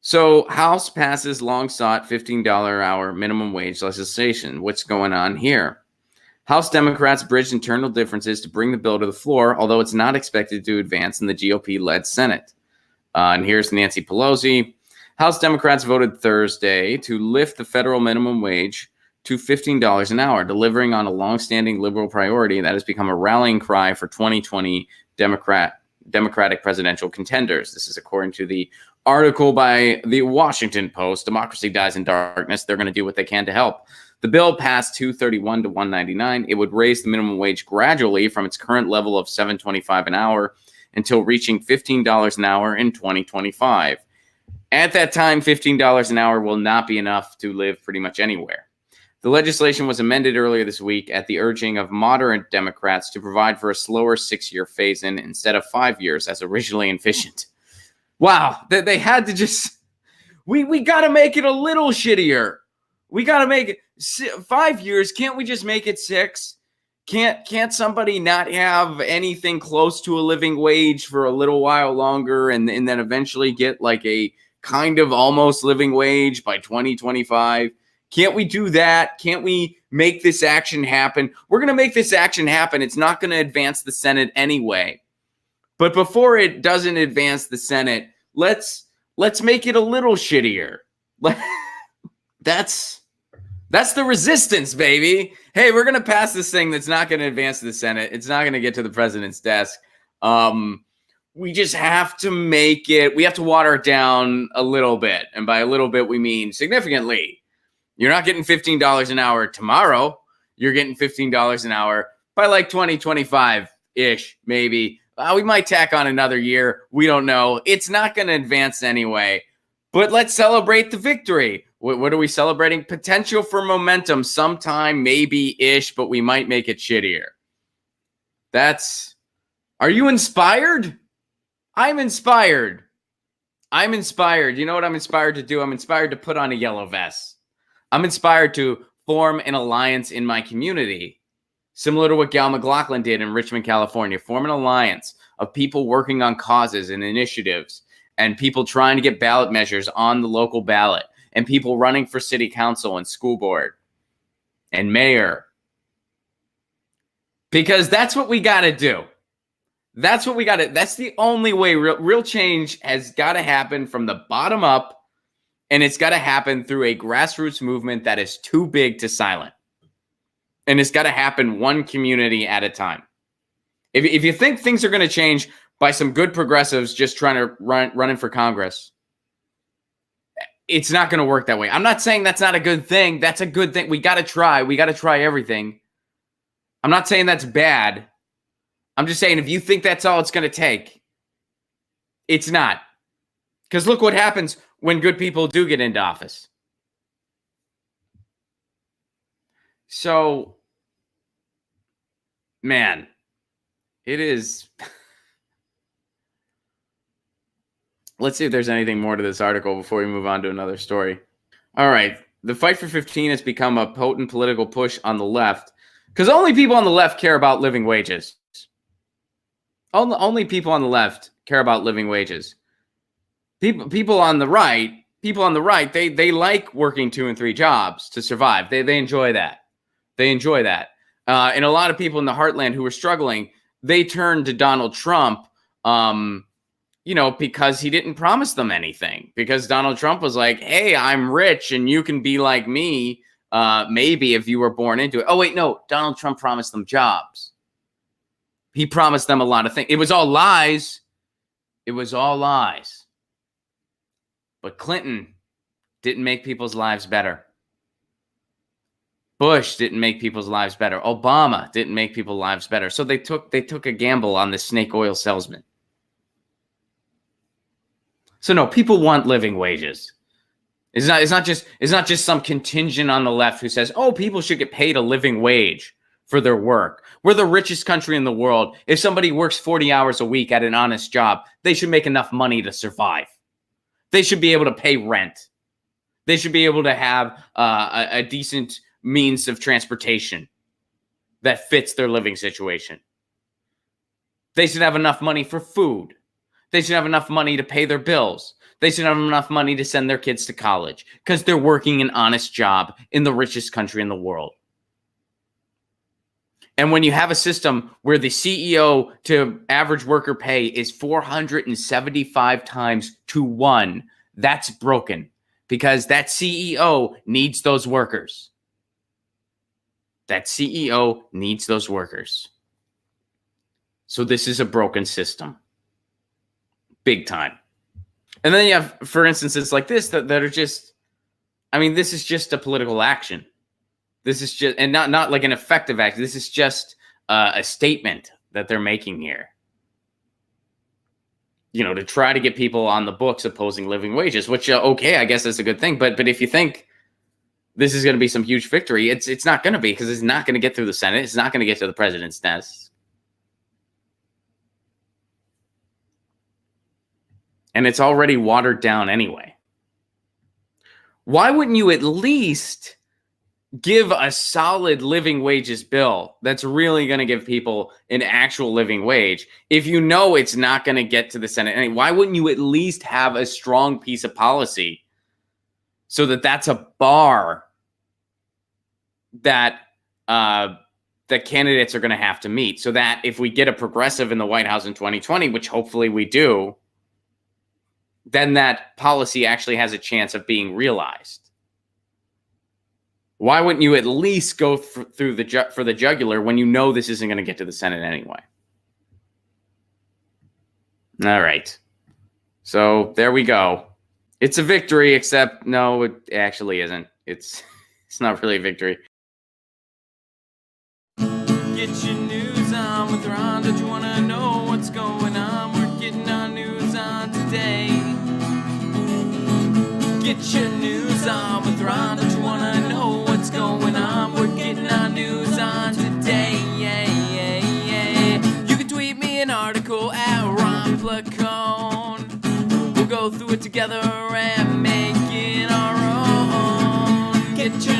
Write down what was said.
So, House passes long sought $15 an hour minimum wage legislation. What's going on here? House Democrats bridged internal differences to bring the bill to the floor, although it's not expected to advance in the GOP led Senate. And here's Nancy Pelosi. House Democrats voted Thursday to lift the federal minimum wage to $15 an hour, delivering on a longstanding liberal priority that has become a rallying cry for 2020 Democratic presidential contenders. This is according to the article by the Washington Post. Democracy dies in darkness. They're going to do what they can to help. The bill passed 231 to 199. It would raise the minimum wage gradually from its current level of $7.25 an hour until reaching $15 an hour in 2025. At that time, $15 an hour will not be enough to live pretty much anywhere. The legislation was amended earlier this week at the urging of moderate Democrats to provide for a slower 6-year phase-in instead of 5 years as originally envisioned. Wow, they had to just, we got to make it a little shittier. We got to make it 5 years. Can't we just make it 6? Can't somebody not have anything close to a living wage for a little while longer and then eventually get like a kind of almost living wage by 2025? Can't we do that? Can't we make this action happen? We're going to make this action happen. It's not going to advance the Senate anyway. But before it doesn't advance the Senate, let's make it a little shittier. That's the resistance, baby. Hey, we're going to pass this thing that's not going to advance the Senate. It's not going to get to the president's desk. We just have to make it, we have to water it down a little bit. And by a little bit, we mean significantly. You're not getting $15 an hour tomorrow. You're getting $15 an hour by like 2025-ish, maybe. We might tack on another year. We don't know. It's not going to advance anyway. But let's celebrate the victory. What are we celebrating? Potential for momentum sometime, maybe-ish, but we might make it shittier. Are you inspired? I'm inspired. I'm inspired. You know what I'm inspired to do? I'm inspired to put on a yellow vest. I'm inspired to form an alliance in my community, similar to what Gal McLaughlin did in Richmond, California. Form an alliance of people working on causes and initiatives and people trying to get ballot measures on the local ballot and people running for city council and school board and mayor. Because that's what we got to do. That's what we got to. That's the only way real change has got to happen from the bottom up. And it's got to happen through a grassroots movement that is too big to silence. And it's got to happen one community at a time. If you think things are going to change by some good progressives just trying to run in for Congress, it's not going to work that way. I'm not saying that's not a good thing. That's a good thing. We got to try. We got to try everything. I'm not saying that's bad. I'm just saying if you think that's all it's going to take, it's not. Because look what happens when good people do get into office. So, man, it is. Let's see if there's anything more to this article before we move on to another story. All right. The fight for 15 has become a potent political push on the left because only people on the left care about living wages. Only people on the left care about living wages. People on the right, they like working 2 and 3 jobs to survive. They enjoy that. They enjoy that. And a lot of people in the heartland who are struggling, they turn to Donald Trump, because he didn't promise them anything. Because Donald Trump was like, hey, I'm rich and you can be like me, maybe if you were born into it. Oh, wait, no. Donald Trump promised them jobs. He promised them a lot of things. It was all lies. It was all lies. But Clinton didn't make people's lives better. Bush didn't make people's lives better. Obama didn't make people's lives better. So they took a gamble on the snake oil salesman. So no, people want living wages. It's not just some contingent on the left who says, "Oh, people should get paid a living wage for their work." We're the richest country in the world. If somebody works 40 hours a week at an honest job, they should make enough money to survive. They should be able to pay rent. They should be able to have a decent means of transportation that fits their living situation. They should have enough money for food. They should have enough money to pay their bills. They should have enough money to send their kids to college because they're working an honest job in the richest country in the world. And when you have a system where the CEO to average worker pay is 475 times to 1, that's broken because that CEO needs those workers. That CEO needs those workers. So this is a broken system. Big time. And then you have, for instances like this that are just, I mean, this is just a political action. This is just, and not like an effective action. This is just a statement that they're making here. You know, to try to get people on the books opposing living wages, which, okay, I guess that's a good thing. But if you think this is going to be some huge victory, it's not going to be, because it's not going to get through the Senate. It's not going to get to the president's desk. And it's already watered down anyway. Why wouldn't you at least give a solid living wages bill that's really going to give people an actual living wage if you know it's not going to get to the Senate? I mean, why wouldn't you at least have a strong piece of policy so that that's a bar that that candidates are going to have to meet, so that if we get a progressive in the White House in 2020, which hopefully we do, then that policy actually has a chance of being realized? Why wouldn't you at least go through for the jugular when you know this isn't going to get to the Senate anyway? All right. So there we go. It's a victory, except no, it actually isn't. It's not really a victory. Get your news on with Ron. Don't you want to know what's going on? We're getting our news on today. Get your news on with Ron. Don't you want to know what's going on? We're getting our news on today. You can tweet me an article at Ron Placone. We'll go through it together and make it our own. Get your